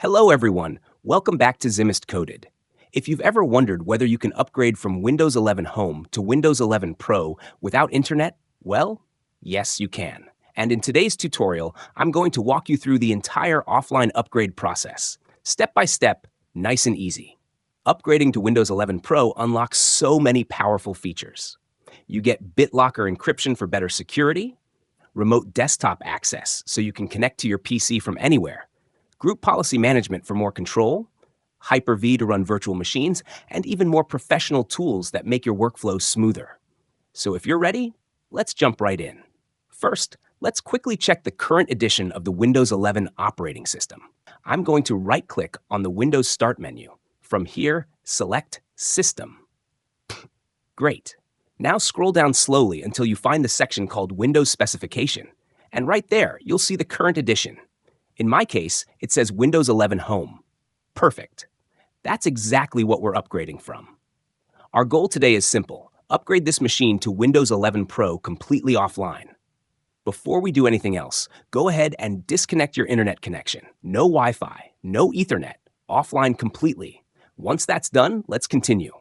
Hello everyone, welcome back to Zimist Coded. If you've ever wondered whether you can upgrade from Windows 11 Home to Windows 11 Pro without internet, well, yes you can. And in today's tutorial, I'm going to walk you through the entire offline upgrade process, step by step, nice and easy. Upgrading to Windows 11 Pro unlocks so many powerful features. You get BitLocker encryption for better security, remote desktop access so you can connect to your PC from anywhere, group policy management for more control, Hyper-V to run virtual machines, and even more professional tools that make your workflow smoother. So if you're ready, let's jump right in. First, let's quickly check the current edition of the Windows 11 operating system. I'm going to right-click on the Windows Start menu. From here, select System. Great. Now scroll down slowly until you find the section called Windows Specification. And right there, you'll see the current edition. In my case, it says Windows 11 Home. Perfect. That's exactly what we're upgrading from. Our goal today is simple. Upgrade this machine to Windows 11 Pro completely offline. Before we do anything else, go ahead and disconnect your internet connection. No Wi-Fi, no Ethernet, offline completely. Once that's done, let's continue.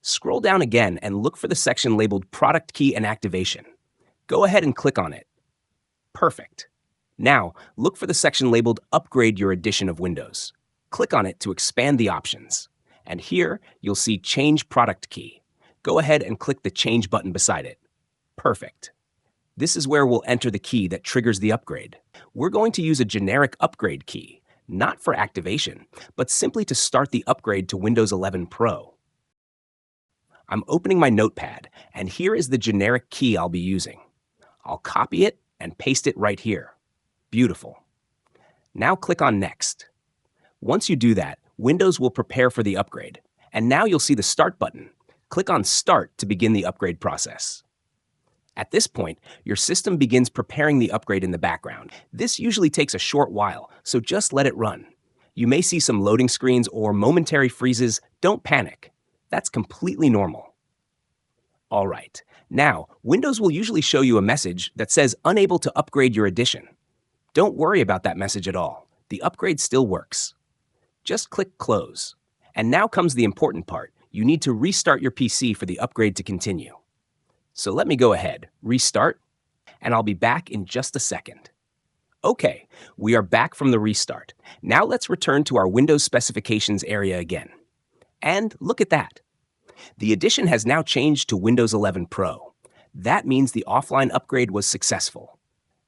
Scroll down again and look for the section labeled Product Key and Activation. Go ahead and click on it. Perfect. Now, look for the section labeled Upgrade Your Edition of Windows. Click on it to expand the options. And here, you'll see Change Product Key. Go ahead and click the Change button beside it. Perfect. This is where we'll enter the key that triggers the upgrade. We're going to use a generic upgrade key, not for activation, but simply to start the upgrade to Windows 11 Pro. I'm opening my notepad, and here is the generic key I'll be using. I'll copy it and paste it right here. Beautiful. Now click on Next. Once you do that, Windows will prepare for the upgrade. And now you'll see the Start button. Click on Start to begin the upgrade process. At this point, your system begins preparing the upgrade in the background. This usually takes a short while, so just let it run. You may see some loading screens or momentary freezes. Don't panic. That's completely normal. All right. Now, Windows will usually show you a message that says unable to upgrade your edition. Don't worry about that message at all. The upgrade still works. Just click Close. And now comes the important part. You need to restart your PC for the upgrade to continue. So let me go ahead, restart, and I'll be back in just a second. Okay, we are back from the restart. Now let's return to our Windows specifications area again. And look at that. The edition has now changed to Windows 11 Pro. That means the offline upgrade was successful.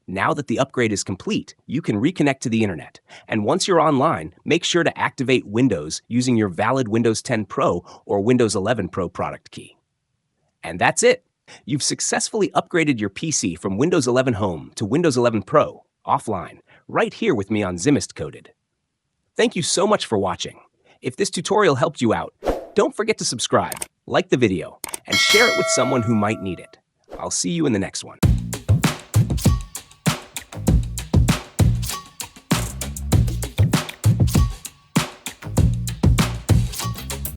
Now that the upgrade is complete, you can reconnect to the internet. And once you're online, make sure to activate Windows using your valid Windows 10 Pro or Windows 11 Pro product key. And that's it. You've successfully upgraded your PC from Windows 11 Home to Windows 11 Pro offline, right here with me on Zimist Coded. Thank you so much for watching. If this tutorial helped you out, don't forget to subscribe, like the video, and share it with someone who might need it. I'll see you in the next one.